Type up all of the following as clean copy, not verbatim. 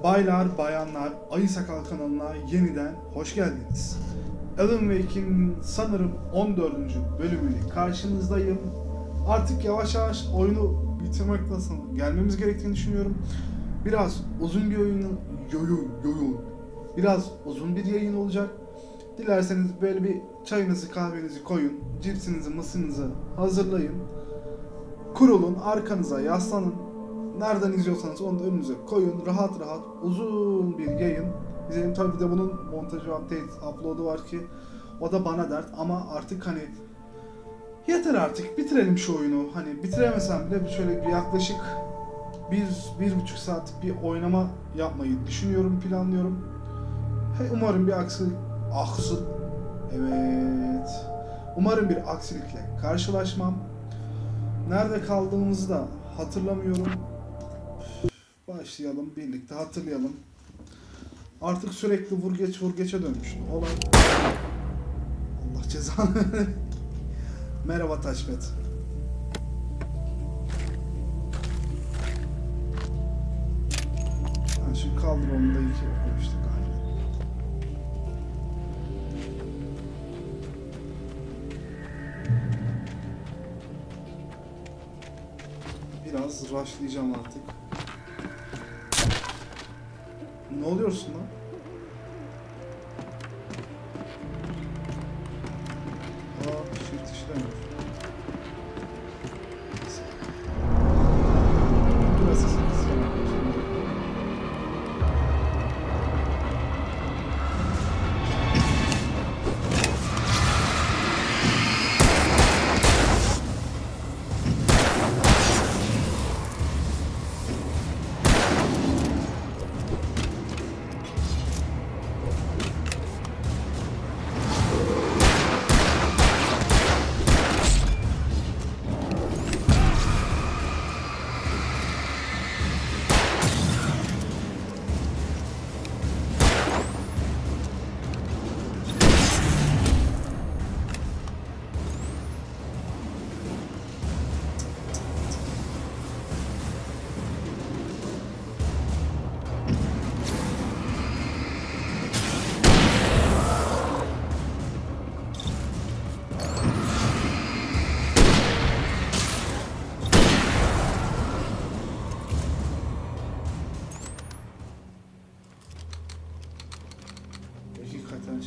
Baylar, bayanlar, Ayı Sakal kanalına yeniden hoş geldiniz. Alan Wake'in sanırım 14. bölümüyle karşınızdayım. Artık yavaş yavaş oyunu bitirmek nasıl gelmemiz gerektiğini düşünüyorum. Biraz uzun bir biraz uzun bir yayın olacak. Dilerseniz böyle bir çayınızı kahvenizi koyun, cipsinizi mısırınızı hazırlayın. Kurulun, arkanıza yaslanın. Nereden izliyorsanız onu da önünüze koyun. Rahat rahat uzun bir yayın. Bizim tabii de bunun montajı, upload'u var ki o da bana dert ama artık hani yeter artık bitirelim şu oyunu. Hani bitiremesem bile şöyle bir yaklaşık 1,5 saatlik bir oynama yapmayı düşünüyorum, planlıyorum. Umarım bir Umarım bir aksilikle karşılaşmam. Nerede kaldığımızı da hatırlamıyorum. Başlayalım, birlikte hatırlayalım. Artık sürekli vur geçe dönmüş. Olay. Allah cezanı. Merhaba Taşbet. Şu kaldırımda iki okumuştuk aynı. Biraz rushlayacağım artık. Ne oluyorsun lan? Shift işlemiyor. Biraz sesini kısıyorum.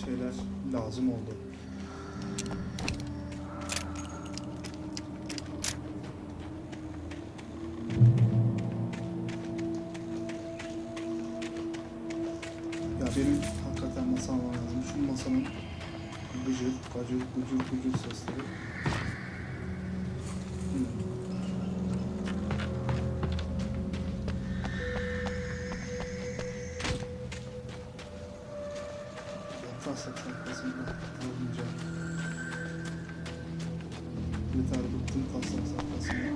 Şeyler lazım oldu. Ya benim hakikaten masam lazım. Şu masanın gıcır sesleri. Saklasında olunca yeter bıktım taslak saklasında.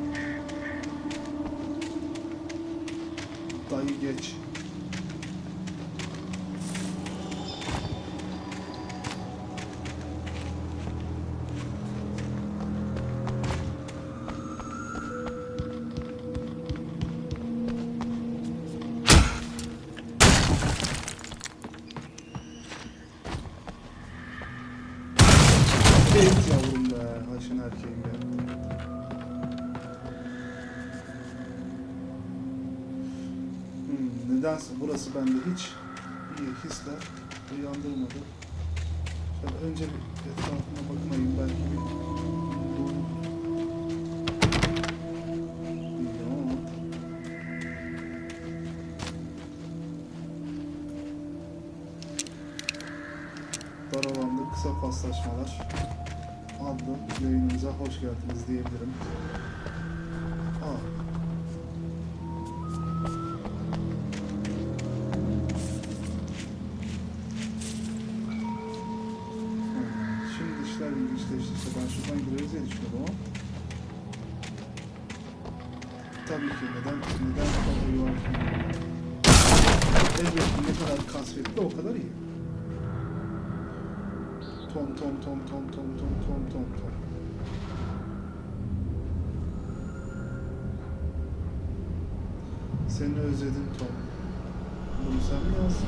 Dayı geç. Evet yavrum be, haşin erkeğim be. Nedense burası bende hiç iyi hisler uyandırmadı. Şöyle önce bir etrafına bakmayayım, belki bir bilmiyorum ama dar alanda kısa paslaşmalar adlı yayınımıza hoş geldiniz diyebilirim. Şimdi işler ilginçleşti. İşte ben şuradan gireriz diye düşünüyordum ama tabii ki neden kadar var? Elbette ne kadar kasvetli o kadar iyi. Tom. Seni özledim Tom. Bunu olmaz.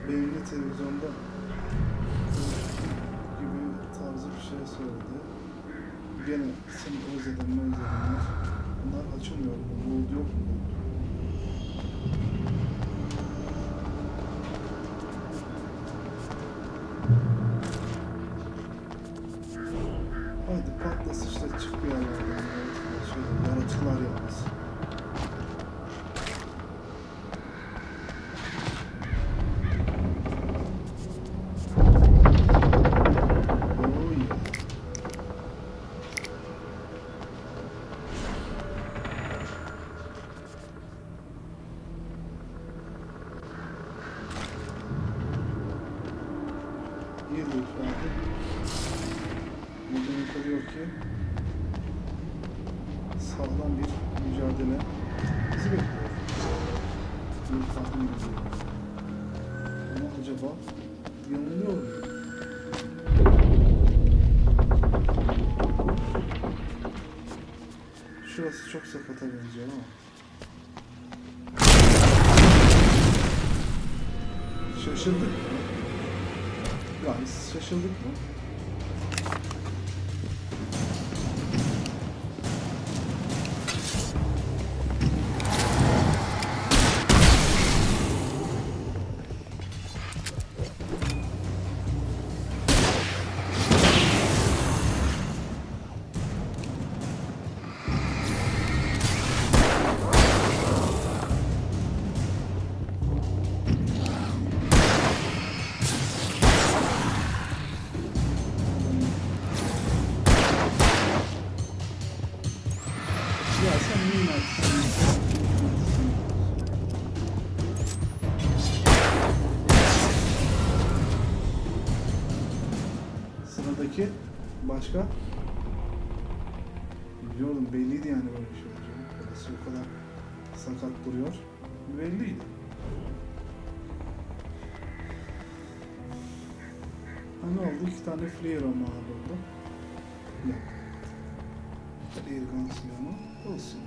Benimle televizyonda gibi tarzı bir şey söyledi. Gene seni özledim. Bunlar açılmıyor. Bu yok mu? Hadi patlasın işte, çık bir yerlerden. Şöyle yaratıklar yalnız. Sağlam bir mücadele bizi bekliyor. Bir tahmin ediyorum. Ama acaba yanılıyor mu? Şurası çok sakata benziyor ama. Şaşırdık mı? Yani şaşırdık mı? Sıradaki başka? Biliyordum, belliydi yani böyle bir şey olacak. Burası o kadar sakat duruyor. Belliydi. Ha, ne oldu? 2 tane flare ama oldu. Yok. Flare gun silahı olsun.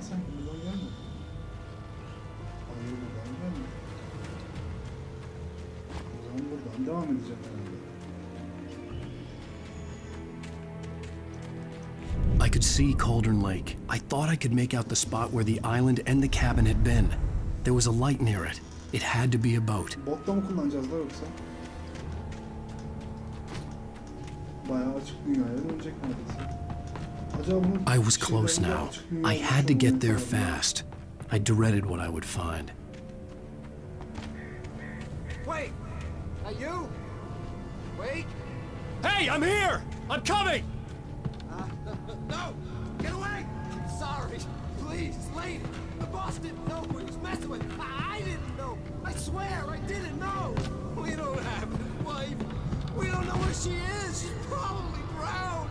Sen buradan gelme. Hayır, buradan gelme. O zaman buradan devam edeceğim herhalde. I could see Cauldron Lake. I thought I could make out the spot where the island and the cabin had been. There was a light near it. It had to be a boat. Botta mı kullanacağız da yoksa? Bayağı açık dünyaya dönecek neredeyse. I was close now. I had to get there fast. I dreaded what I would find. Wait! Are you? Wait! Hey, I'm here! I'm coming! No! Get away! I'm sorry. Please, lady. The boss didn't know who he was messing with. I didn't know. I swear I didn't know. We don't have his wife. We don't know where she is. She's probably drowned.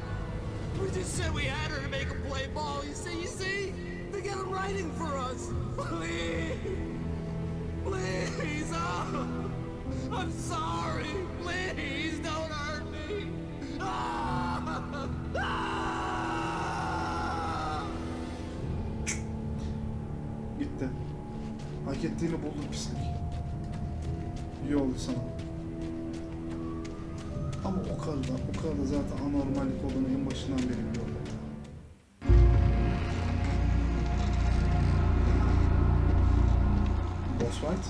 We just said we had her to make him play ball. You see? They got him writing for us. Please. Please. Oh. I'm sorry. Please don't hurt me. Ah. Ah. Gitti. Hak ettiğini buldu pislik. İyi oldu sana. Ama o kadar da zaten anormallik olduğunu en başından beri biliyorum. Boss fight.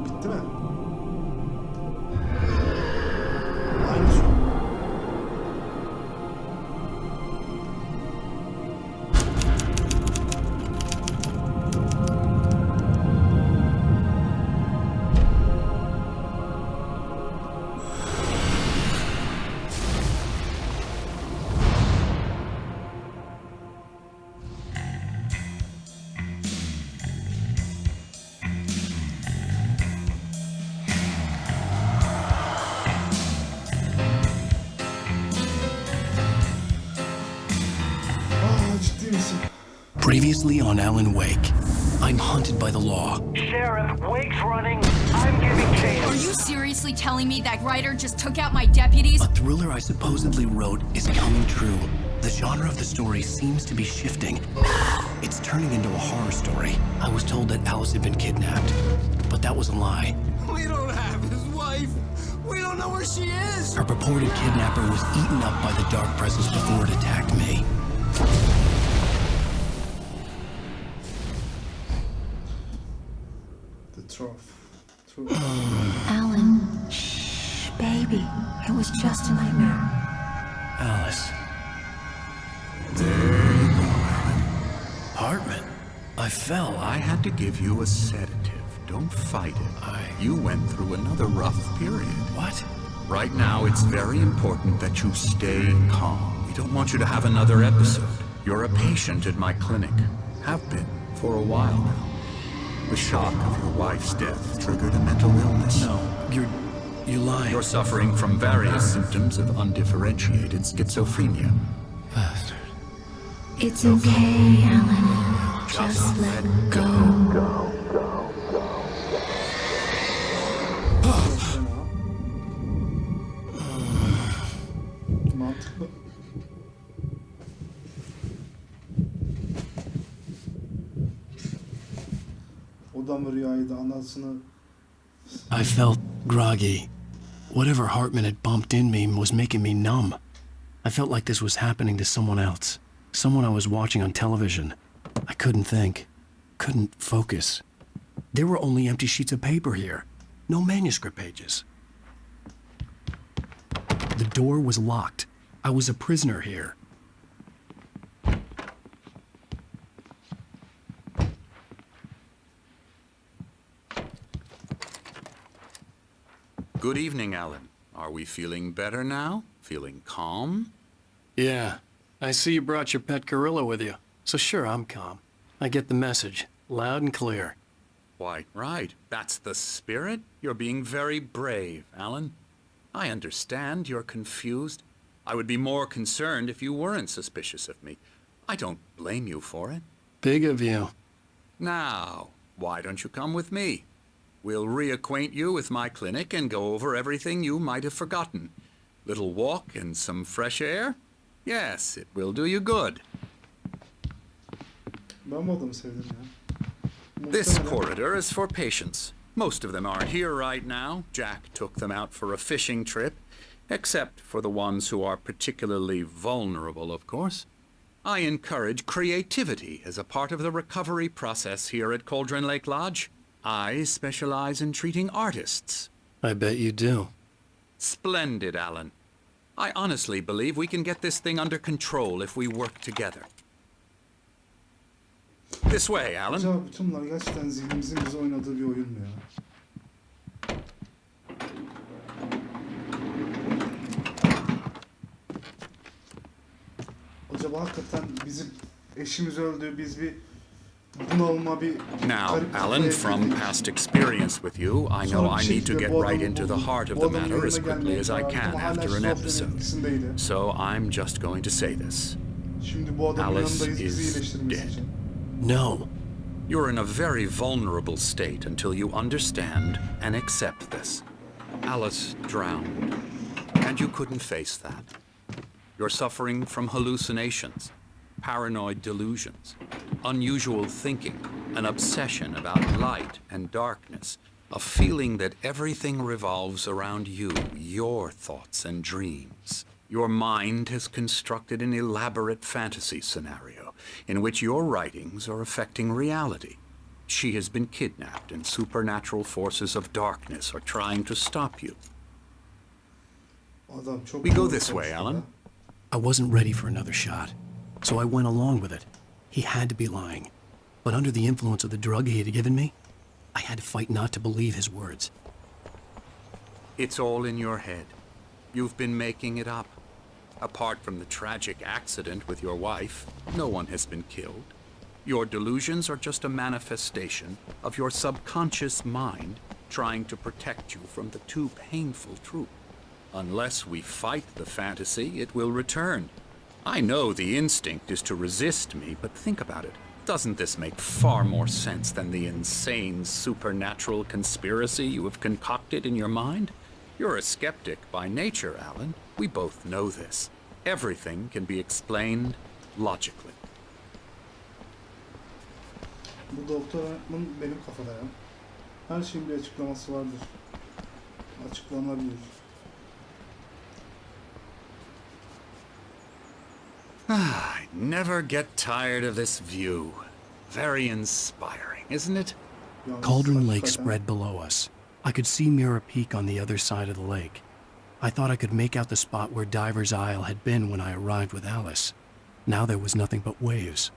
Bitti mi? Aynı şu. Ciddi misin? Previously on Alan Wake, I'm hunted by the law. Sheriff, Wake's running. I'm giving chase. Are you seriously telling me that writer just took out my deputies? A thriller I supposedly wrote is coming true. The genre of the story seems to be shifting. It's turning into a horror story. I was told that Alice had been kidnapped, but that was a lie. We don't have his wife. We don't know where she is. Her purported kidnapper was eaten up by the dark presence before it attacked me. The Trough. Alan, shh, baby. It was just a nightmare. Alice. Hartman, I fell. I had to give you a sedative. Don't fight it. You went through another rough period. What? Right now, it's very important that you stay calm. We don't want you to have another episode. You're a patient at my clinic. Have been for a while now. The shock of your wife's death triggered a mental illness. No, you're lying. You're suffering from various symptoms of undifferentiated schizophrenia. Bastard. It's okay, Alan. Just let go. Mantıklı. O da mı rüyaydı anasını? I felt groggy. Whatever Hartman had bumped in me was making me numb. I felt like this was happening to someone else. Someone I was watching on television. I couldn't think. Couldn't focus. There were only empty sheets of paper here. No manuscript pages. The door was locked. I was a prisoner here. Good evening, Alan. Are we feeling better now? Feeling calm? Yeah. I see you brought your pet gorilla with you. So sure, I'm calm. I get the message. Loud and clear. Why, right. That's the spirit. You're being very brave, Alan. I understand you're confused. I would be more concerned if you weren't suspicious of me. I don't blame you for it. Big of you. Now, why don't you come with me? We'll reacquaint you with my clinic and go over everything you might have forgotten. Little walk and some fresh air? Yes, it will do you good. Ben bu adamı sevdim ya. This Muhtemelen- corridor is for patients. Most of them are here right now. Jack took them out for a fishing trip, except for the ones who are particularly vulnerable, of course. I encourage creativity as a part of the recovery process here at Cauldron Lake Lodge. I specialize in treating artists. I bet you do. Splendid, Alan. I honestly believe we can get this thing under control if we work together. This way, Alan. Acaba bütün bunlar gerçekten zihnimizin bize oynadığı bir oyun mu ya? Acaba hakikaten bizim eşimiz öldü, biz bir bunalma bir Now, garip Alan, kafaya from girdik. past experience with you, I know Sonra bir I need to şekilde get bu right adamı into the buldum. heart of Bu the adamın matter as yanına quickly gelmeye as I karar verdim can ama hala after an şizofrenin episode. etkisindeydi. So I'm just going to say this. Şimdi bu adamın Alice yanındayız bizi is iyileştirmesi dead. için. No. You're in a very vulnerable state until you understand and accept this. Alice drowned, and you couldn't face that. You're suffering from hallucinations, paranoid delusions, unusual thinking, an obsession about light and darkness, A feeling that everything revolves around you, your thoughts and dreams. Your mind has constructed an elaborate fantasy scenario in which your writings are affecting reality. She has been kidnapped and supernatural forces of darkness are trying to stop you. Adam çok We go doğru this way, konuşuyor Alan. ya. I wasn't ready for another shot, so I went along with it. He had to be lying. But under the influence of the drug he had given me, I had to fight not to believe his words. It's all in your head. You've been making it up. Apart from the tragic accident with your wife, no one has been killed. Your delusions are just a manifestation of your subconscious mind trying to protect you from the too painful truth. Unless we fight the fantasy, it will return. I know the instinct is to resist me, but think about it. Doesn't this make far more sense than the insane supernatural conspiracy you have concocted in your mind? You're a skeptic by nature, Alan. We both know this. Everything can be explained logically. Bu doktor öğretmen benim kafada ya. Her şeyin bir açıklaması vardır. Açıklanabilir. I never get tired of this view. Very inspiring, isn't it? Yalnız Cauldron Lake hakikaten spread below us. I could see Mirror Peak on the other side of the lake. I thought I could make out the spot where Diver's Isle had been when I arrived with Alice. Now there was nothing but waves.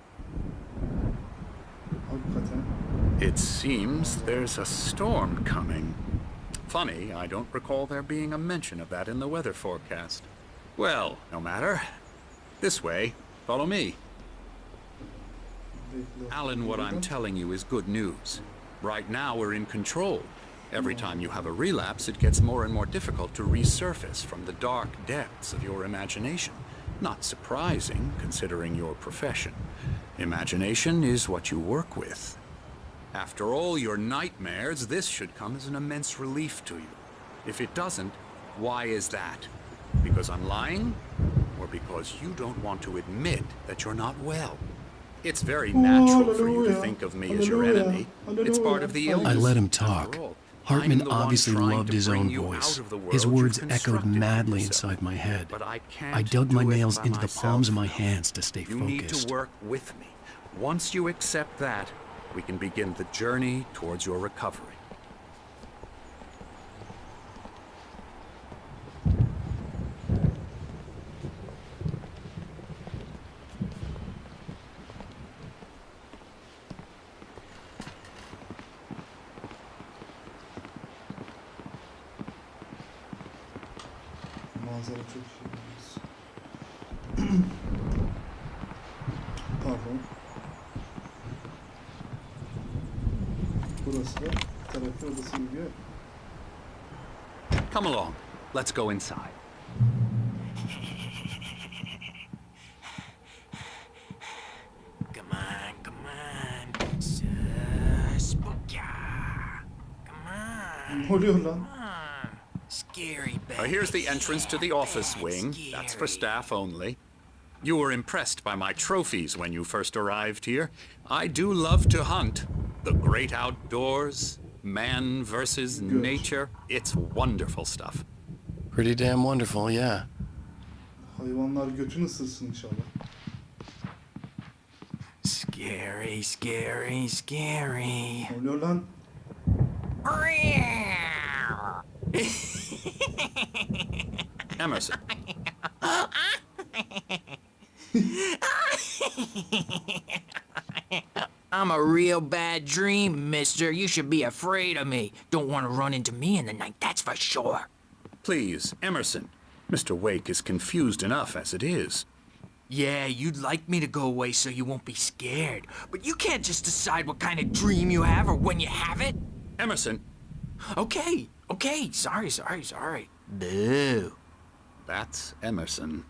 Hakikaten. It seems there's a storm coming. Funny, I don't recall there being a mention of that in the weather forecast. Well, no matter. This way, follow me. Bekle. Alan, what I'm telling you is good news. Right now we're in control. Every time you have a relapse, it gets more and more difficult to resurface from the dark depths of your imagination. Not surprising, considering your profession. Imagination is what you work with. After all your nightmares, this should come as an immense relief to you. If it doesn't, why is that? Because I'm lying? Or because you don't want to admit that you're not well? It's very natural for you to Hallelujah. think of me as your Hallelujah. enemy. It's part of the Hallelujah. I illness. let him After talk. all, Hartman I'm the one obviously trying loved to his bring own you voice. out of the His world words you've echoed constructed for madly yourself. inside my head. But I can't I dug my do it nails by into the myself. palms of my hands to stay You need to focused. work with me. Once you accept that, we can begin the journey towards your recovery. Manzara çok iyi. Pardon. Burası da terapi odası gibi. Come along. Let's go inside. Come on. Spooky. Come on. Ne oluyor lan? Scary bad. Here's the entrance to the office wing. That's for staff only. You were impressed by my trophies when you first arrived here. I do love to hunt. The great outdoors, man versus nature. It's wonderful stuff. Pretty damn wonderful, yeah. Hayvanlar götünü ısırsın inşallah. Scary. Ne oluyor lan? Emerson, I'm a real bad dream, mister. You should be afraid of me. Don't want to run into me in the night, that's for sure. please, Emerson. Mr. Wake is confused enough as it is. Yeah, you'd like me to go away so you won't be scared. But you can't just decide what kind of dream you have or when you have it. Emerson, Okay. Sorry. Boo. that's Emerson.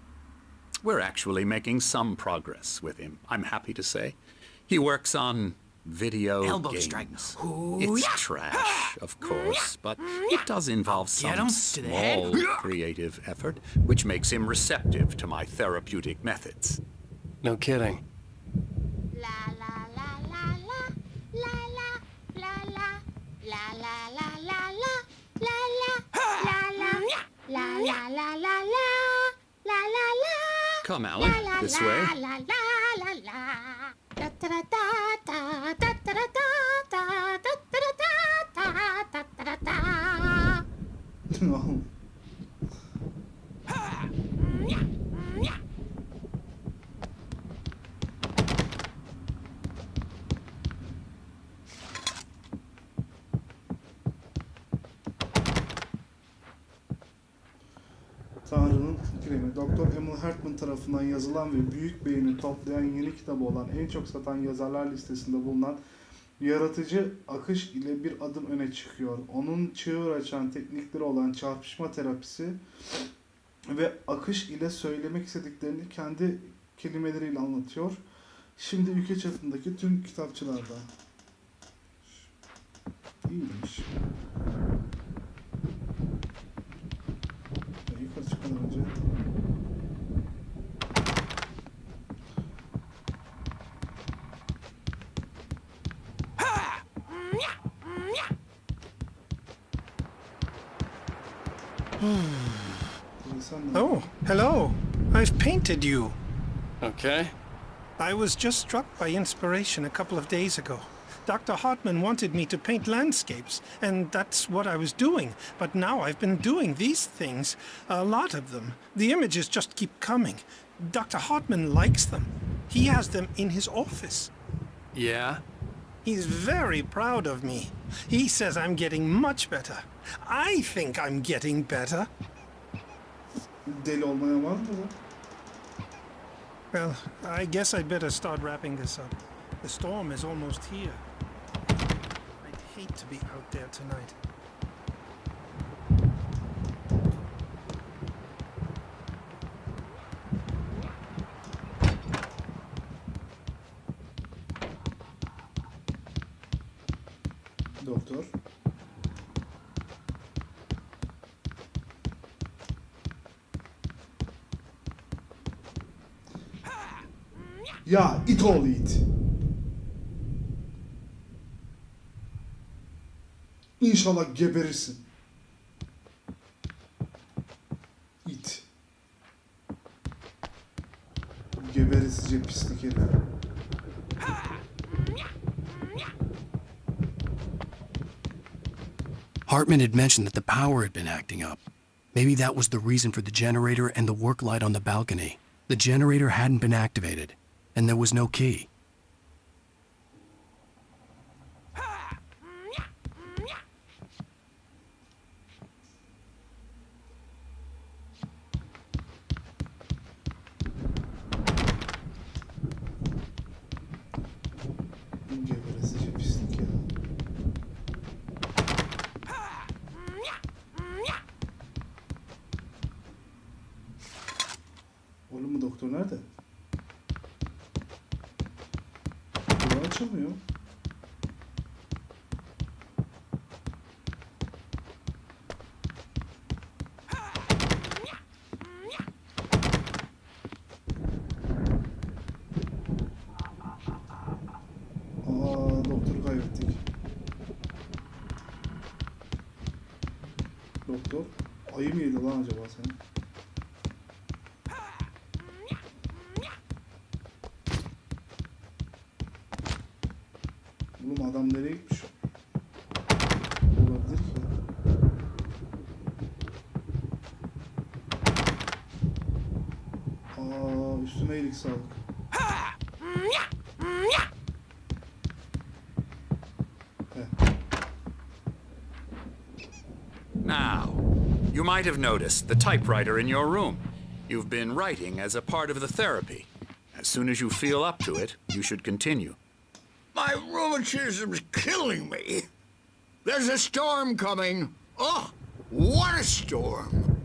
We're actually making some progress with him, I'm happy to say. He works on video Elbow games. strike. It's trash, of course, but it does involve Get him some to the head. small creative effort, which makes him receptive to my therapeutic methods. No kidding. La la la la la la la la la La la la la la la la la la la la la la la la la. Come, Alan, this way. La la la la. Da da da da da da da da da da da da da da. Tanrı'nın İklimi. Doktor Emil Hartman tarafından yazılan ve büyük beğeni toplayan yeni kitabı olan en çok satan yazarlar listesinde bulunan yaratıcı akış ile bir adım öne çıkıyor. Onun çığır açan teknikleri olan çarpışma terapisi ve akış ile söylemek istediklerini kendi kelimeleriyle anlatıyor. Şimdi ülke çapındaki tüm kitapçılarda. İyiymiş. Yukarı çıkmadan önce. Oh, hello. I've painted you. Okay. I was just struck by inspiration a couple of days ago. Dr. Hartman wanted me to paint landscapes, and that's what I was doing. But now I've been doing these things, a lot of them. The images just keep coming. Dr. Hartman likes them. He has them in his office. Yeah? He's very proud of me. He says I'm getting much better. I think I'm getting better. Deli olmaya var mı? Well, I guess I'd better start wrapping this up. The storm is almost here. I'd hate to be out there tonight. Doktor. Ya it oğlu it. İnşallah geberirsin. İt. Geberisice pislik herif. Hartman had mentioned that the power had been acting up. Maybe that was the reason for the generator and the work light on the balcony. The generator hadn't been activated, and there was no key. Geberisice pislik ya. Oğlum bu doktor nerede? Kapı açılmıyor. Aa, doktoru kaybettik. Doktor, ayı mı yedi lan acaba sen? Oğlum adam nereye gitmiş? Olabilir ki. Aa, üstüme iyilik sağlık. Now, you might have noticed the typewriter in your room. You've been writing as a part of the therapy. As soon as you feel up to it, you should continue. My rheumatism's killing me. There's a storm coming. Oh, what a storm.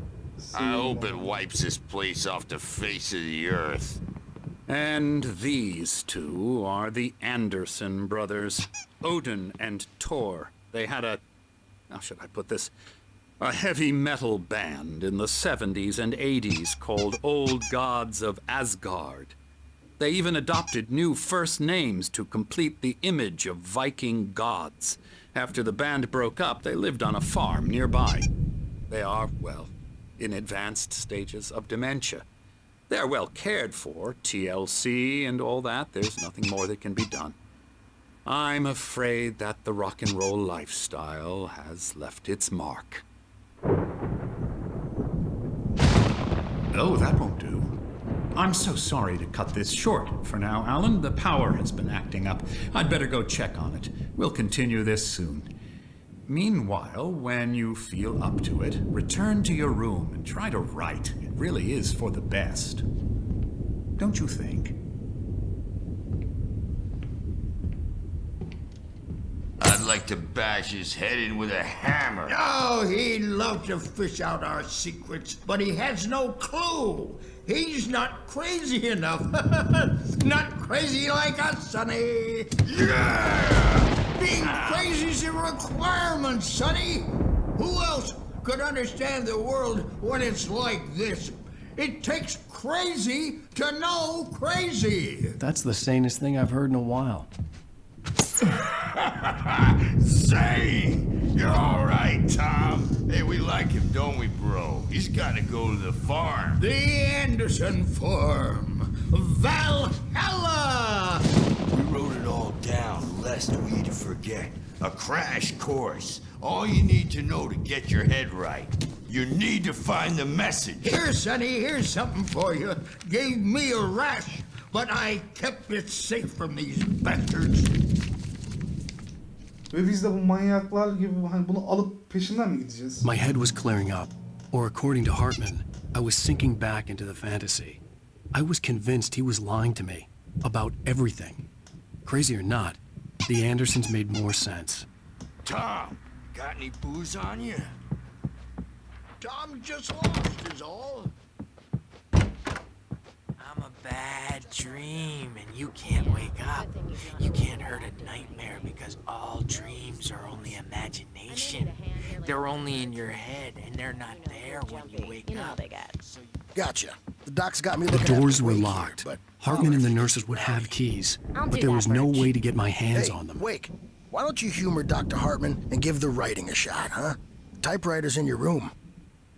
I hope it wipes this place off the face of the earth. And these two are the Anderson brothers, Odin and Thor. They had a, how should I put this, a heavy metal band in the 70s and 80s called Old Gods of Asgard. They even adopted new first names to complete the image of Viking gods. After the band broke up, they lived on a farm nearby. They are, well, in advanced stages of dementia. They are well cared for, TLC and all that. There's nothing more that can be done. I'm afraid that the rock and roll lifestyle has left its mark. Oh, that won't do. I'm so sorry to cut this short for now, Alan. The power has been acting up. I'd better go check on it. We'll continue this soon. Meanwhile, when you feel up to it, return to your room and try to write. It really is for the best. Don't you think? I'd like to bash his head in with a hammer. Oh, he'd love to fish out our secrets, but he has no clue. He's not crazy enough. Not crazy like us, Sonny. Yeah! Being crazy's a requirement, Sonny. Who else could understand the world when it's like this? It takes crazy to know crazy. That's the sanest thing I've heard in a while. Zane! You're all right, Tom. Hey, we like him, don't we, bro? He's got to go to the farm. The Anderson Farm. Valhalla! We wrote it all down, lest we forget. A crash course. All you need to know to get your head right. You need to find the message. Here, Sonny, here's something for you. Gave me a rash, but I kept it safe from these bastards. Ve biz de bu manyaklar gibi hani bunu alıp peşinden mi gideceğiz? My head was clearing up, or according to Hartman, I was sinking back into the fantasy. I was convinced he was lying to me about everything. Crazy or not, the Andersons made more sense. Tom, got any booze on you? Tom just lost is all. I'm a bad dream, and you can't wake up. You can't hurt a nightmare because all dreams are only imagination. They're only in your head, and they're not there when you wake up. Gotcha. The doc's got me The looking at doors were Wake locked. here, but Hartman and the nurses would have keys, but there was no way to get my hands hey, on them. Wake, why don't you humor Dr. Hartman and give the writing a shot, huh? Typewriter's in your room.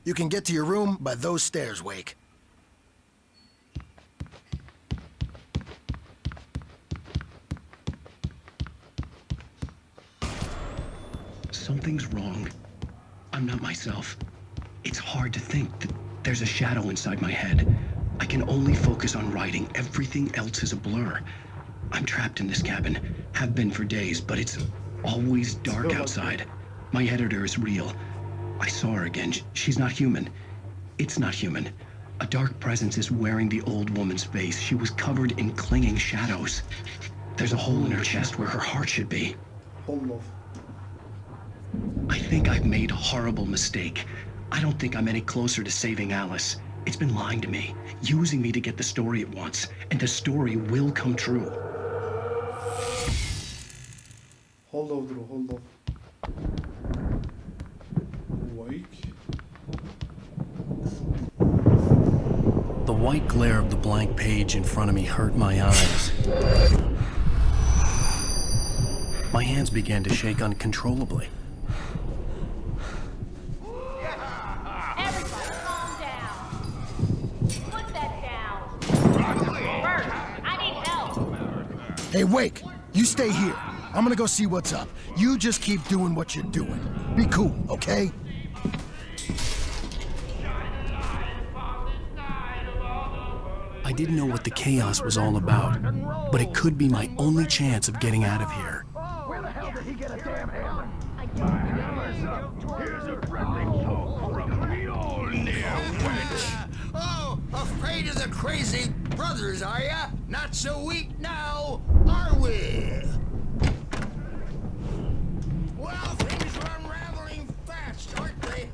You can get to your room by those stairs, Wake. Something's wrong. I'm not myself. It's hard to think that there's a shadow inside my head. I can only focus on writing. Everything else is a blur. I'm trapped in this cabin. Have been for days, but it's always dark outside. My editor is real. I saw her again. She's not human. It's not human. A dark presence is wearing the old woman's face. She was covered in clinging shadows. There's a hole in her chest where her heart should be. Hold off. I think I've made a horrible mistake. I don't think I'm any closer to saving Alice. It's been lying to me, using me to get the story it wants, and the story will come true. Hold off, Drew, hold off. Wake. The white glare of the blank page in front of me hurt my eyes. My hands began to shake uncontrollably. Everybody calm down. Put that down. First, I need help. Hey, Wake, you stay here. I'm gonna go see what's up. You just keep doing what you're doing. Be cool, okay? I didn't know what the chaos was all about, but it could be my only chance of getting out of here. Where the hell did he get a damn hammer? Here's a friendly soul from me old near wench. Oh, afraid of the crazy brothers, are ya? Not so weak now, are we? Well, things are unraveling fast, aren't they?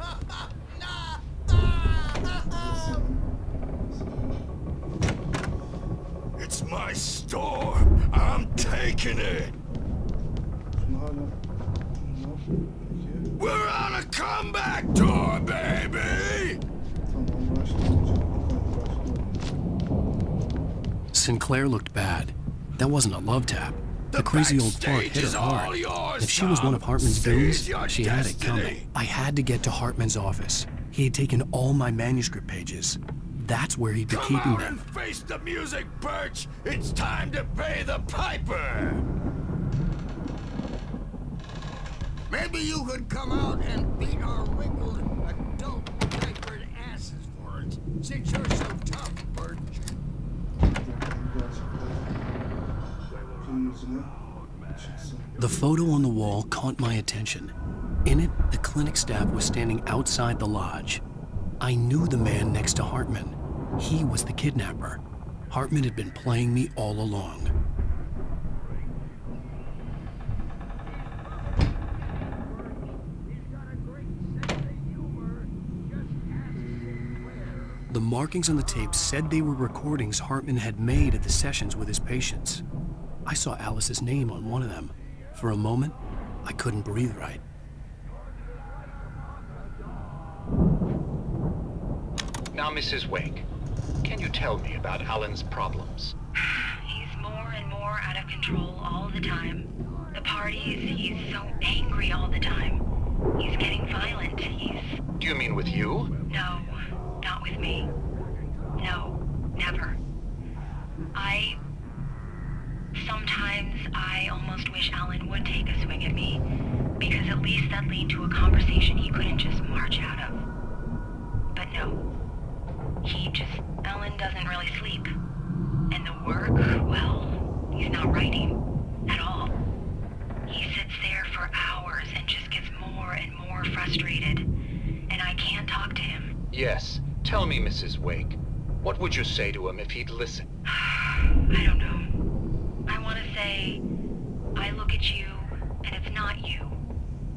It's my store. I'm taking it. Şunu hala... Peki. We're on a comeback tour, baby. Tamam, başlayalım. Sinclair looked bad. That wasn't a love tap. The crazy old fart hit her hard. If she was one of Hartman's goons, she had it coming. I had to get to Hartman's office. He had taken all my manuscript pages. That's where he'd be keeping them. Face the music, Birch! It's time to pay the piper! Maybe you could come out and beat our wrinkled, adult diapered asses for it, since you're so tough, Birch. The photo on the wall caught my attention. In it, the clinic staff was standing outside the lodge. I knew the man next to Hartman. He was the kidnapper. Hartman had been playing me all along. The markings on the tape said they were recordings Hartman had made at the sessions with his patients. I saw Alice's name on one of them. For a moment, I couldn't breathe right. Now, Mrs. Wake, can you tell me about Alan's problems? He's more and more out of control all the time. The parties, he's so angry all the time. He's getting violent. Do you mean with you? No, not with me. No, never. Sometimes I almost wish Alan would take a swing at me, because at least that lead to a conversation he couldn't just march out of. But no. Alan doesn't really sleep. And the work, well, he's not writing at all. He sits there for hours and just gets more and more frustrated. And I can't talk to him. Yes. Tell me, Mrs. Wake, what would you say to him if he'd listen? I don't know. I want to say, I look at you, and it's not you.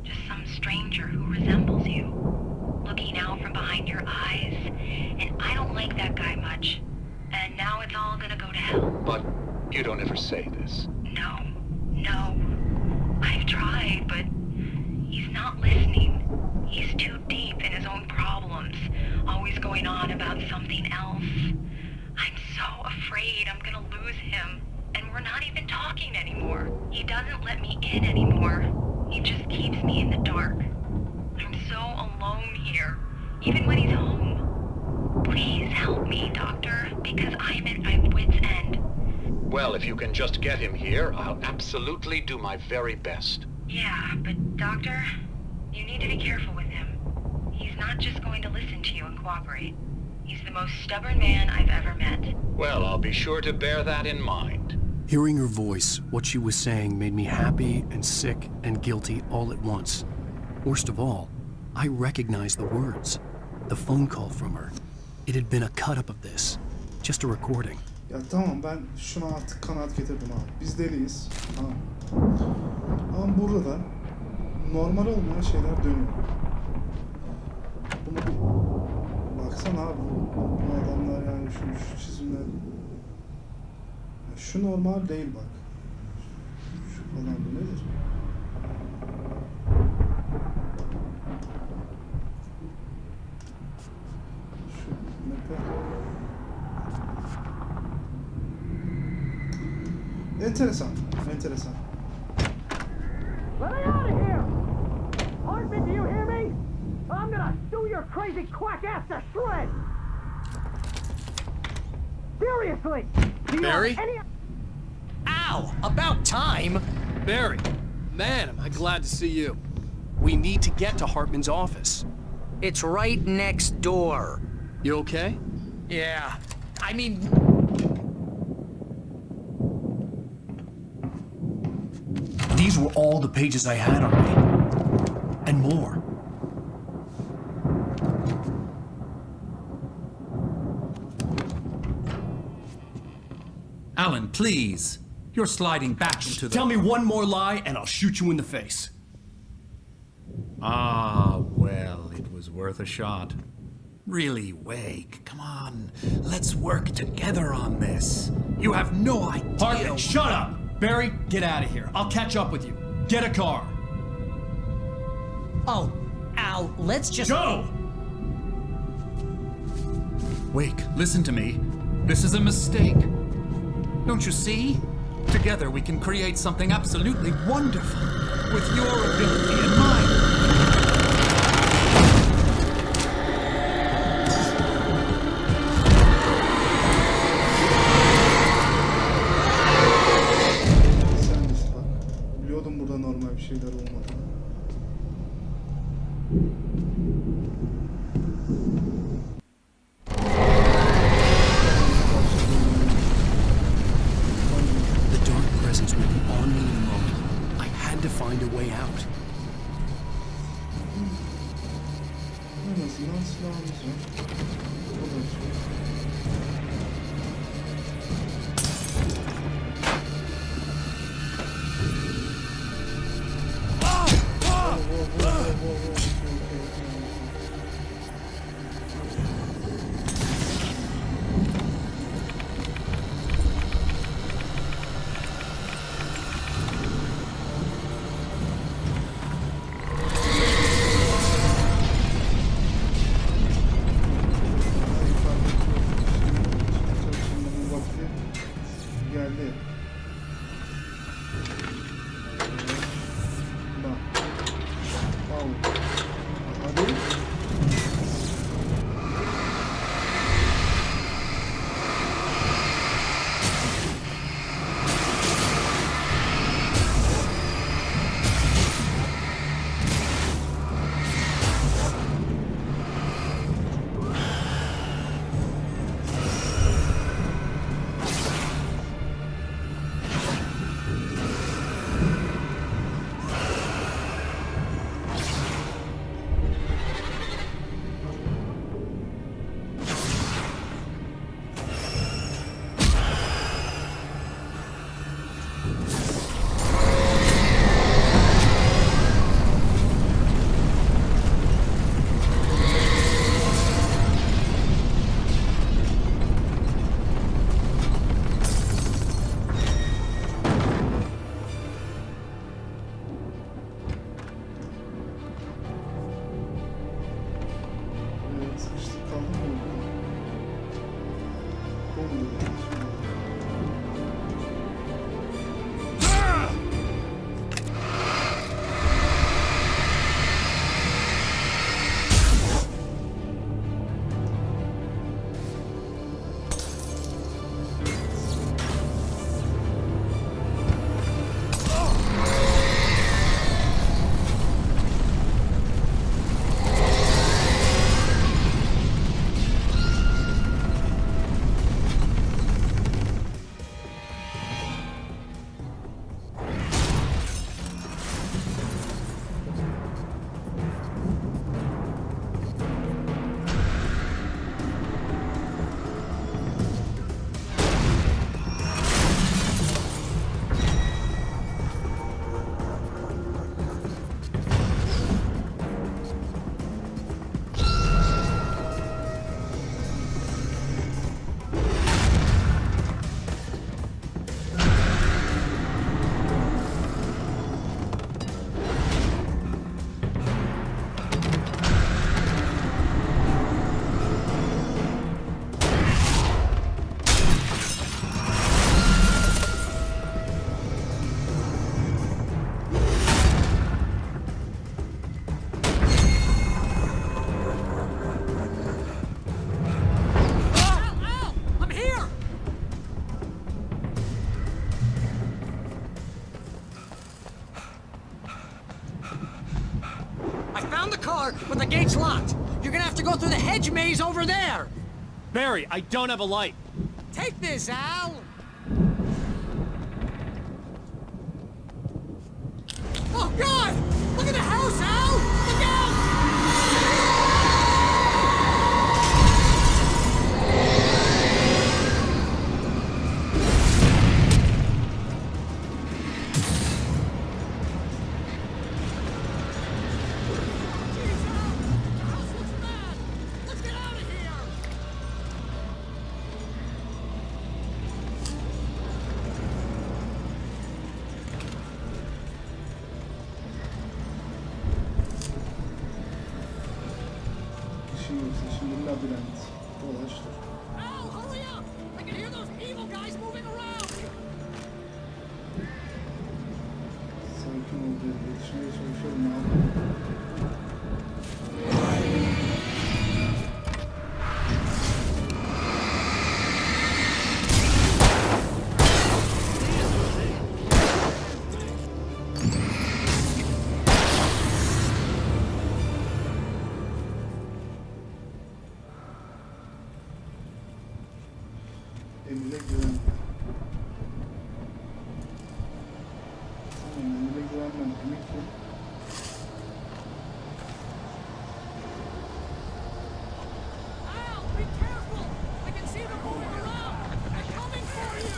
Just some stranger who resembles you. Looking out from behind your eyes, and I don't like that guy much. And now it's all gonna go to hell. But you don't ever say this. No. I've tried, but he's not listening. He's too deep in his own problems, always going on about something else. I'm so afraid I'm gonna lose him, and we're not even talking anymore. He doesn't let me in anymore. He just keeps me in the dark. I'm so alone here, even when he's home. Please help me, Doctor, because I'm at my wit's end. Well, if you can just get him here, I'll absolutely do my very best. Yeah, but Doctor, you need to be careful with him. He's not just going to listen to you and cooperate. He's the most stubborn man I've ever met. Well, I'll be sure to bear that in mind. Hearing her voice, what she was saying made me happy and sick and guilty all at once. Worst of all, I recognized the words. The phone call from her. It had been a cut-up of this. Just a recording. Ya tamam, ben şuna artık kanaat getirdim abi. Biz deliyiz. Tamam. Ama burada da normal olmayan şeyler dönüyor. Bunu bir baksana abi. Bu adamlar yani şu çizimler. Şu normal değil bak. Şu falan bu nedir? Şu mepe. Enteresan. Let me out of here! Hartman, do you hear me? I'm gonna sue your crazy quack ass to shreds! Seriously! Do you Barry? have any... Ow! About time! Barry, man, am I glad to see you. We need to get to Hartman's office. It's right next door. You okay? Yeah. I mean... These were all the pages I had on me. And more. Alan, please. You're sliding back into the... Tell me one more lie and I'll shoot you in the face. Ah, well, it was worth a shot. Really, Wake, come on. Let's work together on this. You have no idea... Hartman, shut up! Barry, get out of here. I'll catch up with you. Get a car. Oh, Al, let's just... Go! Wake, listen to me. This is a mistake. Don't you see? Together we can create something absolutely wonderful with your ability and mine. Biliyordum burada normal bir şeyler olmadığını. The dark presence would be on me in a moment. I had to find a way out. En azından silahımız var. Bu da şey. Geldi. Bak. Al. Hadi. Sıkıştık kaldık mı? Olmadı. But the gate's locked. You're gonna have to go through the hedge maze over there. Barry, I don't have a light. Take this, Al. Oh, God! Look at the house, Al! Look out! Şimdi labirent dolaştır. Al, hurry up! I can hear those evil guys moving around. sakin ol diye yetişmeye çalışıyorum abi. Emre güven. Tamam, Emre güvenmem demek ki. Al, be careful! I can see them moving around! They're coming for you!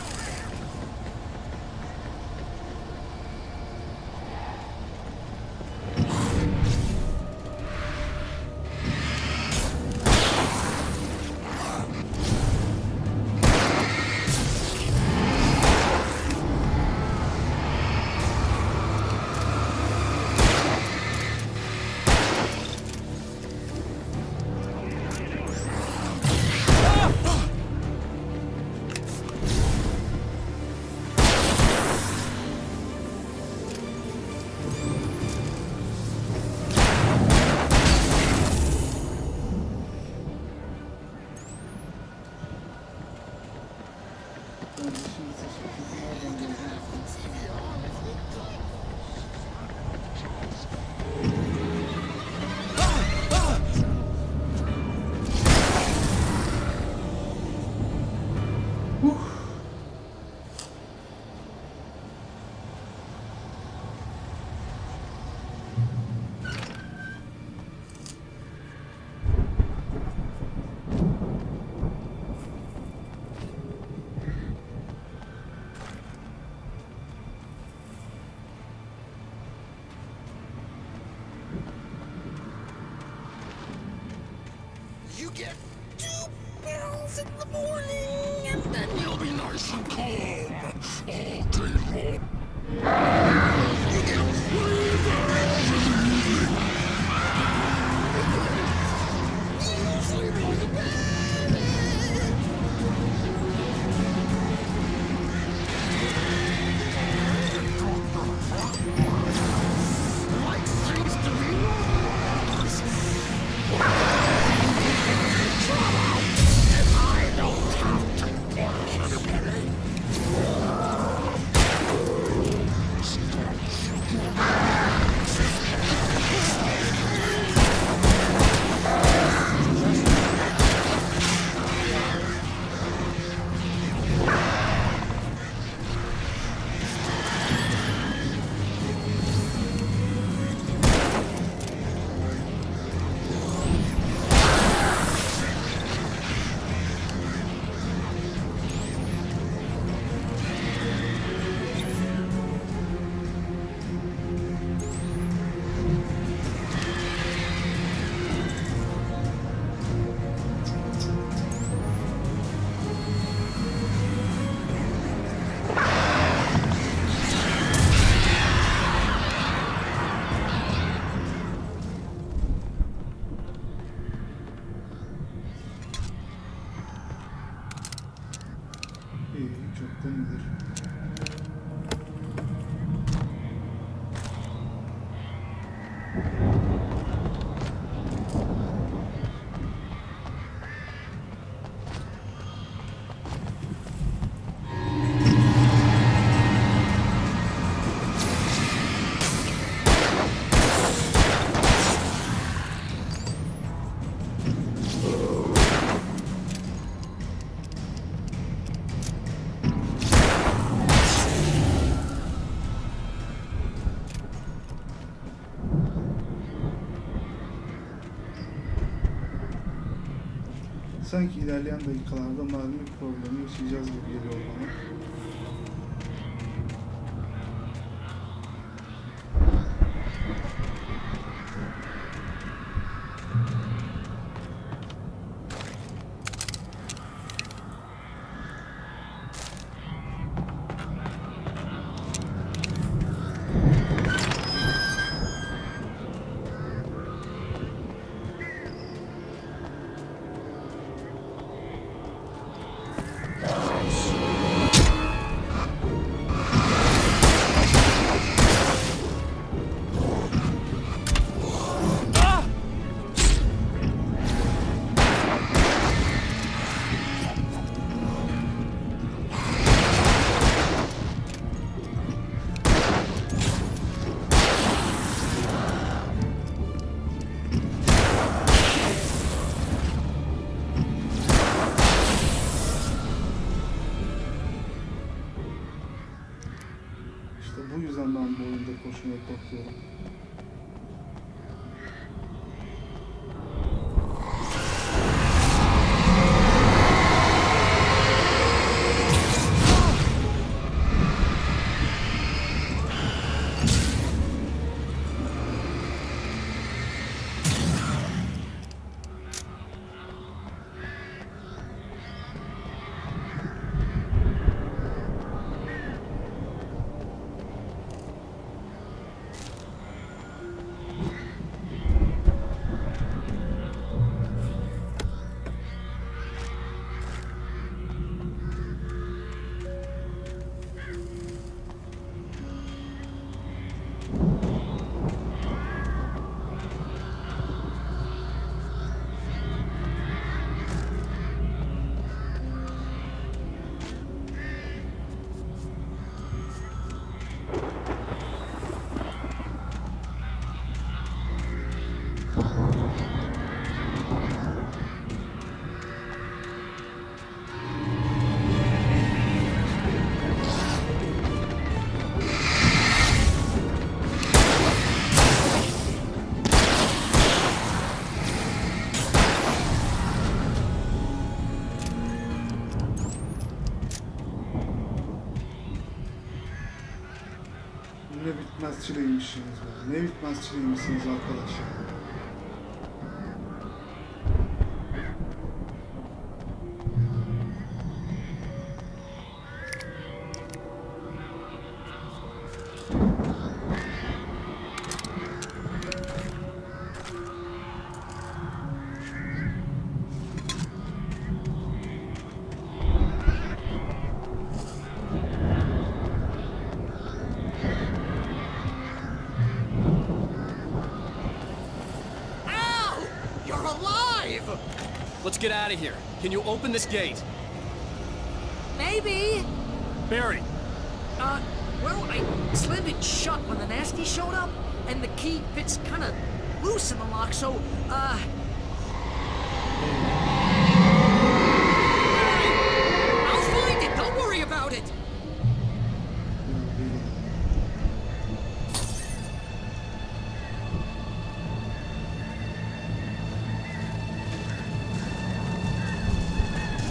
Ben de şimdi seçmişim. Nereden geleceğim? You get 2 pills in the morning, and then you'll be nice and calm all day long. You get 3 pills in the evening. You sleep like a baby. Life seems to be yours. And I don't have to watch anybody. İyi, çoktan iyidir. Sanki ilerleyen dakikalarda malum bir problemi yaşayacağız gibi geliyor bana. bakıyorum. Ne bitmez çileymişsiniz be. Ne bitmez çileymişsiniz arkadaşlar. Let's get out of here. Can you open this gate? Maybe. Barry. Well, I slammed it shut when the nasty showed up, and the key fits kind of loose in the lock, so, Barry, I'll find it. Don't worry about it.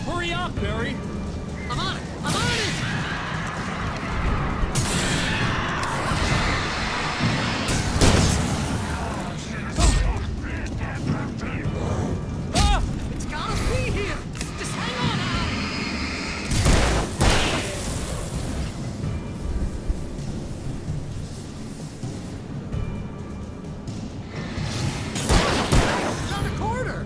Hurry up, Barry. I'm on it. I'm on it. It's gotta be here. Just hang on, Al. Found a corner.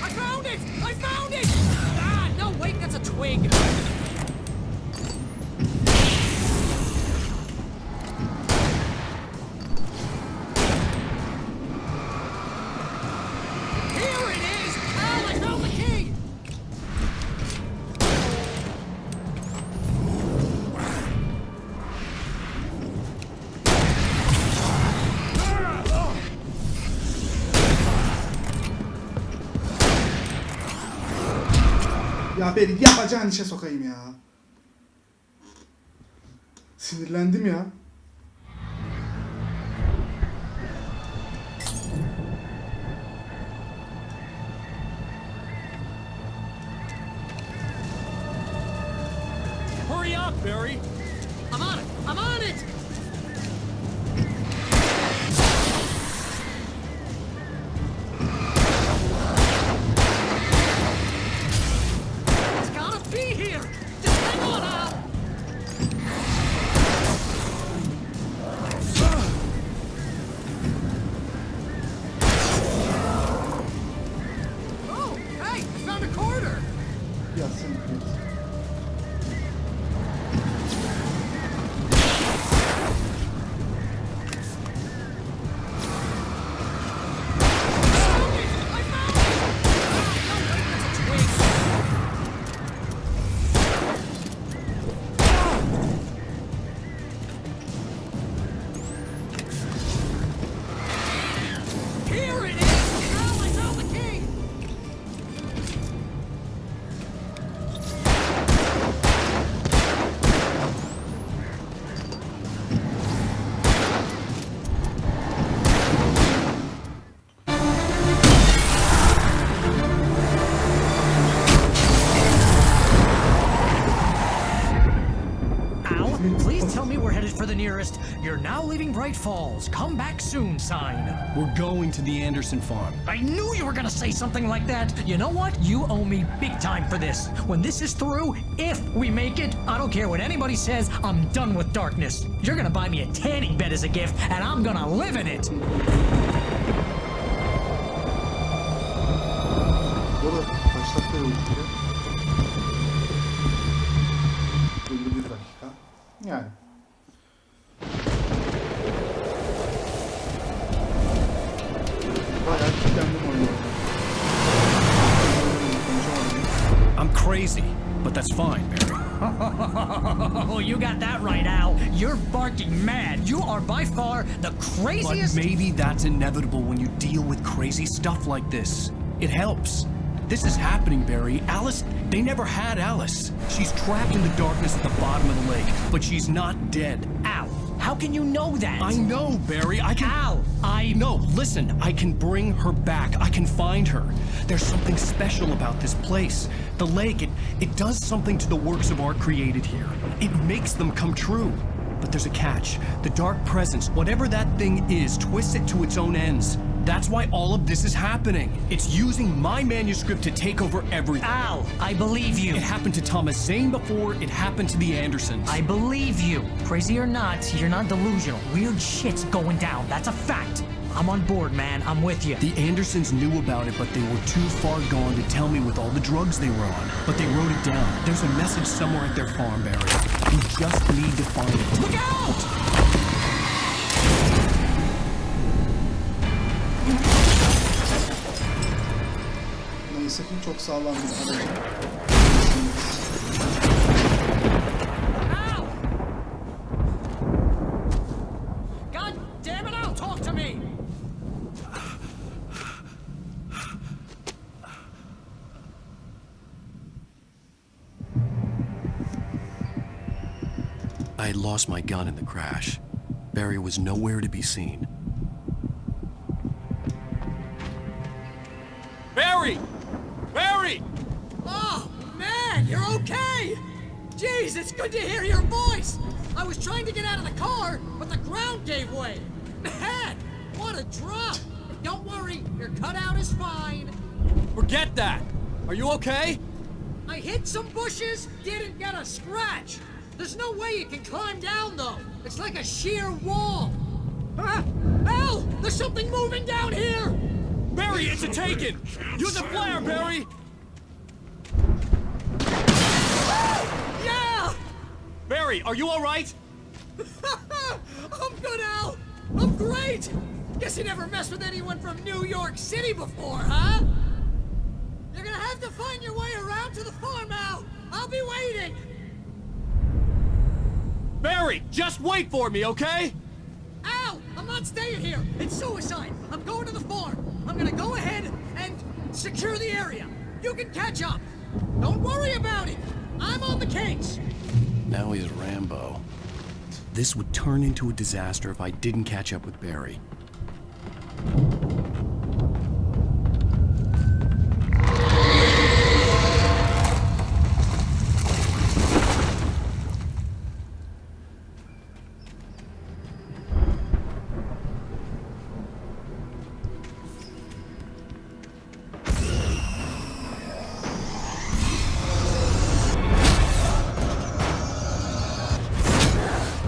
I found it! I found it! Ah, no, wait, that's a twig. Here it is! Al, I found the key! Ya beni yapacağın işe sokayım ya. Sinirlendim ya. Hurry up, Barry. I'm on it! I'm on it! It's gotta be here! Just hang on, Al! Oh, hey, I found a corner! Ya sen Please tell me we're headed for the nearest "You're now leaving Bright Falls. Come back soon" sign. We're going to the Anderson farm. I knew you were gonna say something like that. You know what? You owe me big time for this. When this is through, if we make it, I don't care what anybody says, I'm done with darkness. You're gonna buy me a tanning bed as a gift, and I'm gonna live in it. Burada kaç dakika oldu ya? 51 dakika. Yani. Bayağı kilitlendim oyuna. I'm crazy, but that's fine, Barry. Oh, you got that right, Al. You're barking mad. You are by far the craziest. But maybe that's inevitable when you deal with crazy stuff like this. It helps. This is happening, Barry. Alice, they never had Alice. She's trapped in the darkness at the bottom of the lake, but she's not dead. Al, how can you know that? I know, Barry. I can... Al, No, listen. I can bring her back. I can find her. There's something special about this place. The lake, it does something to the works of art created here. It makes them come true. But there's a catch. The dark presence, whatever that thing is, twists it to its own ends. That's why all of this is happening. It's using my manuscript to take over everything. Al, I believe you. It happened to Thomas Zane before, it happened to the Andersons. I believe you. Crazy or not, you're not delusional. Weird shit's going down. That's a fact. I'm on board, man. I'm with you. The Andersons knew about it, but they were too far gone to tell me with all the drugs they were on. But they wrote it down. There's a message somewhere at their farm, Barry. You just need to find it. Look out! Neyse ki çok sağlam bir aracı. Al! God damn it, Al, talk to me! I had lost my gun in the crash. Barry was nowhere to be seen. Barry! Barry! Oh, man, you're okay! Jeez, it's good to hear your voice! I was trying to get out of the car, but the ground gave way. Man, what a drop! Don't worry, your cutout is fine. Forget that! Are you okay? I hit some bushes, didn't get a scratch. There's no way you can climb down, though. It's like a sheer wall. Al, there's something moving down here! Barry, it's a taken! Use a flare, Barry! Yeah! Barry, are you alright? I'm good, Al! I'm great! Guess you never messed with anyone from New York City before, huh? You're gonna have to find your way around to the farm, Al! I'll be waiting! Barry, just wait for me, okay? Al! I'm not staying here! It's suicide! I'm going to the farm! I'm gonna go ahead and secure the area! You can catch up! Don't worry about it! I'm on the case! Now he's Rambo. This would turn into a disaster if I didn't catch up with Barry.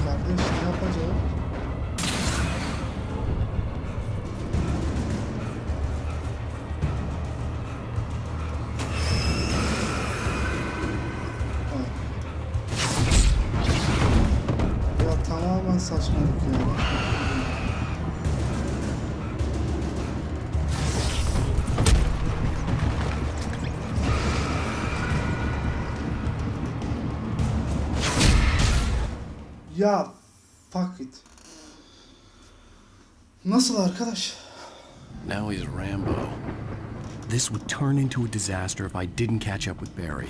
Kardeş ne yapacağım? Ya tamamen saçmalık ya. Ya fuck it. Nasıl arkadaş? Now he's Rambo. This would turn into a disaster if I didn't catch up with Barry.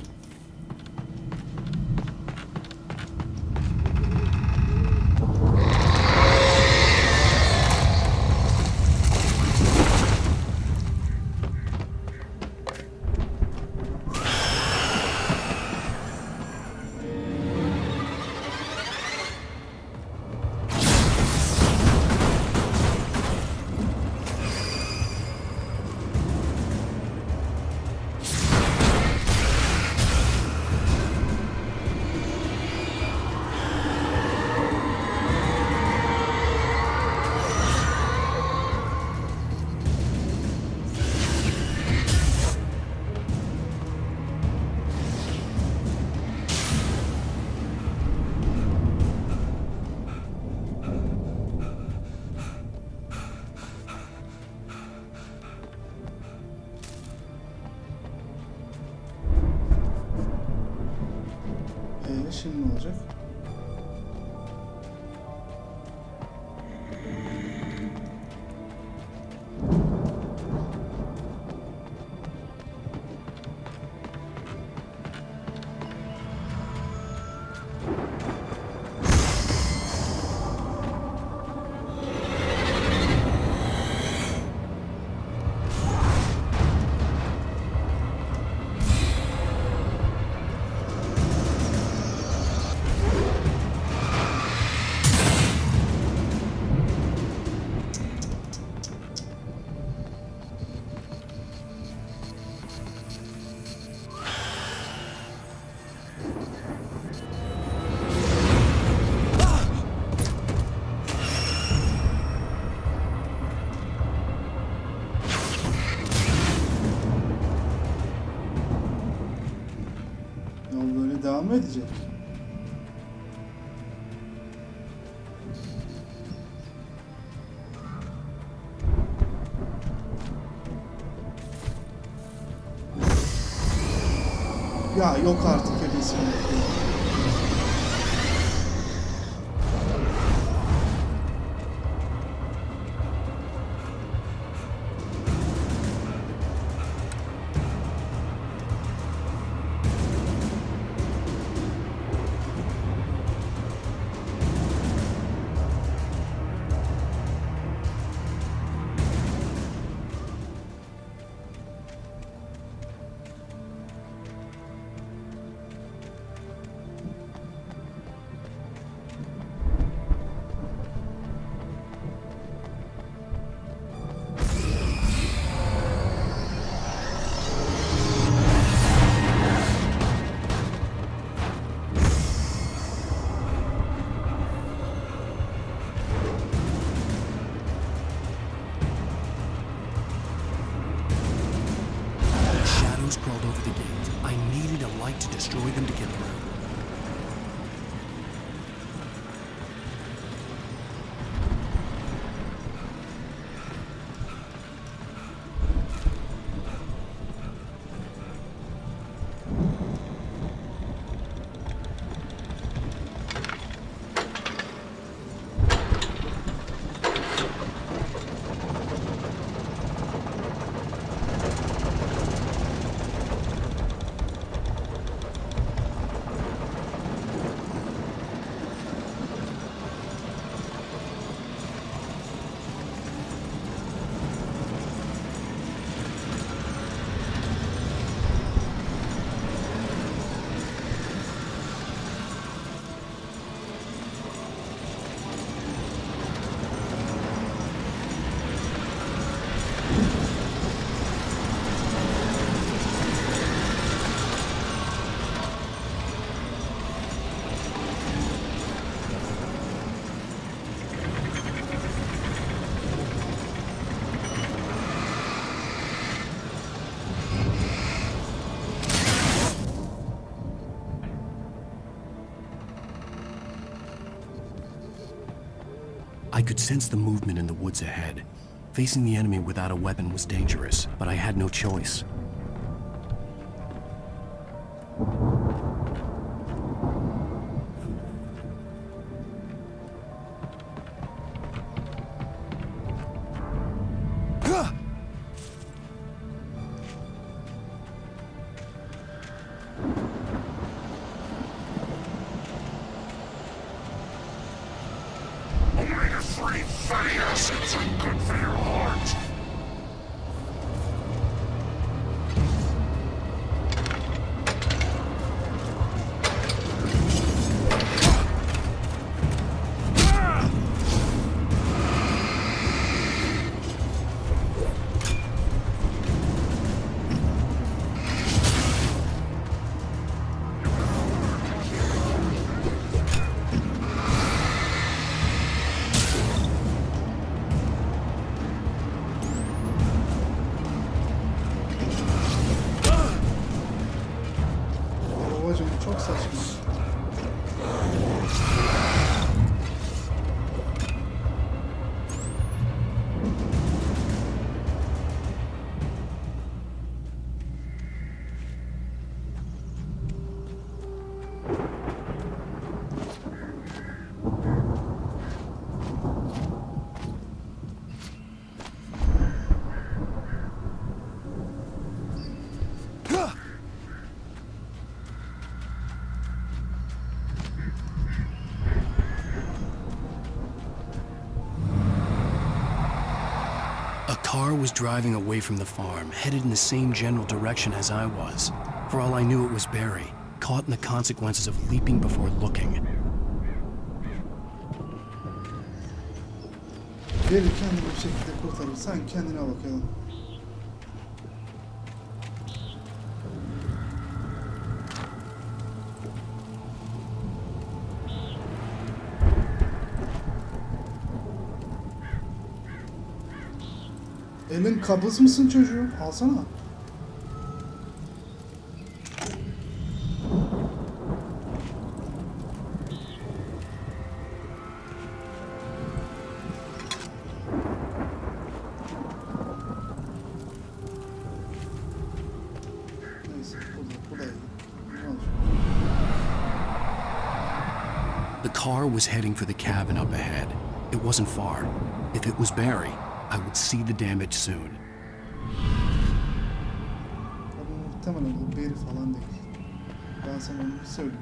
Şimdi ne olacak? Yol böyle devam mı edecek? Ya yok artık hediyesi. Crawled over the gate. I needed a light to destroy them to get through. I could sense the movement in the woods ahead. Facing the enemy without a weapon was dangerous, but I had no choice. Omega-3 fatty acids are good for your heart. car was driving away from the farm, headed in the same general direction as I was. For all I knew, it was Barry, caught in the consequences of leaping before looking. Barry kendini bir şekilde kurtarır. Sen kendine bak ya. Elin kabız mısın çocuğum? Alsana. Neyse, bu da iyi. The car was heading for the cabin up ahead. It wasn't far. If it was Barry, I would see the damage soon. Ama muhtemelen o Barry falan değil. Ben sana onu söyleyeyim.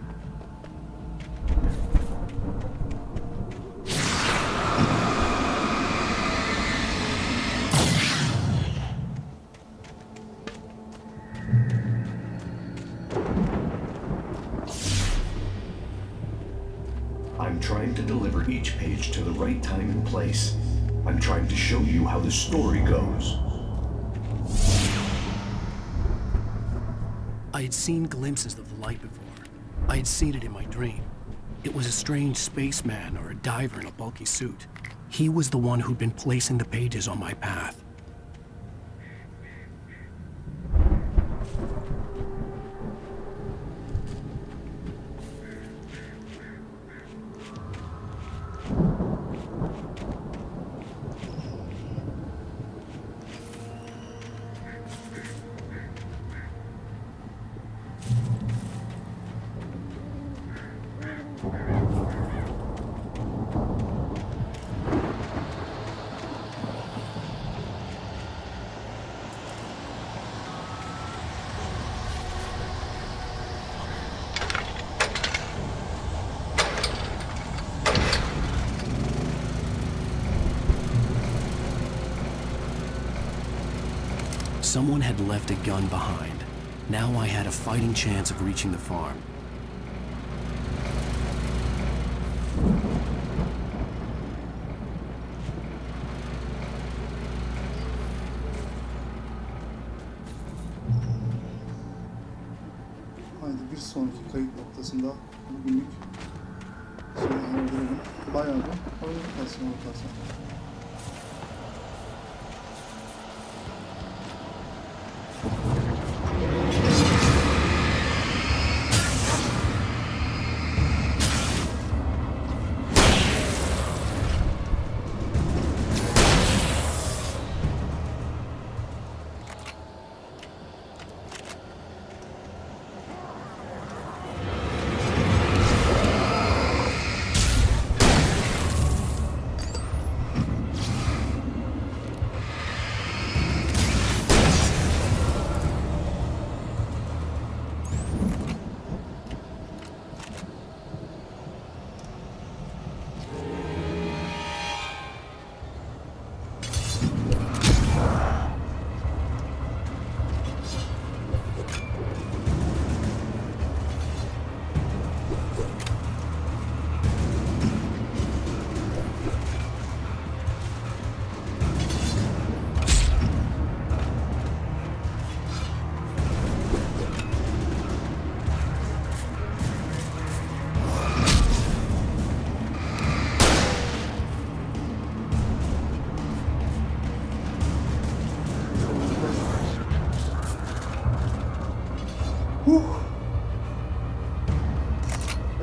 I'm trying to deliver each page to the right time and place. I'm trying to show you how the story goes. I had seen glimpses of the light before. I had seen it in my dream. It was a strange spaceman or a diver in a bulky suit. He was the one who'd been placing the pages on my path. Someone had left a gun behind. Now I had a fighting chance of reaching the farm. Haydi bir sonraki kayıt noktasında bugünlük sonra erdirelim. Bayağı bir oyun kalsın.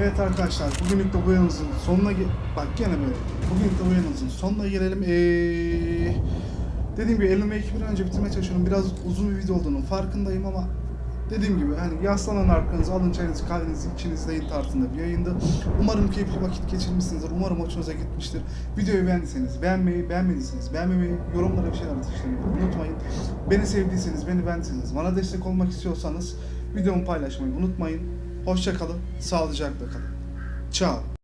Evet arkadaşlar, bugünlük de bu yanımızın sonuna bak gene böyle. Bugünlük de bu yanımızın sonuna gelelim. Dediğim gibi elime bir önce bitirmeye çalışıyorum. Biraz uzun bir video olduğunun farkındayım ama dediğim gibi hani yaslanan arkanızı alın, çayınızı kahvenizi içinizdeyin tarzında bir yayındı. Umarım keyifli vakit geçirmişsinizdir. Umarım hoşunuza gitmiştir. Videoyu beğendiyseniz beğenmeyi, beğenmediyseniz beğenmemeyi, yorumlara bir şeyler atıştırmayı unutmayın. Beni sevdiyseniz, beni beğendiyseniz, bana destek olmak istiyorsanız videomu paylaşmayı unutmayın. Hoşça kalın, sağlıcakla kalın. Ciao.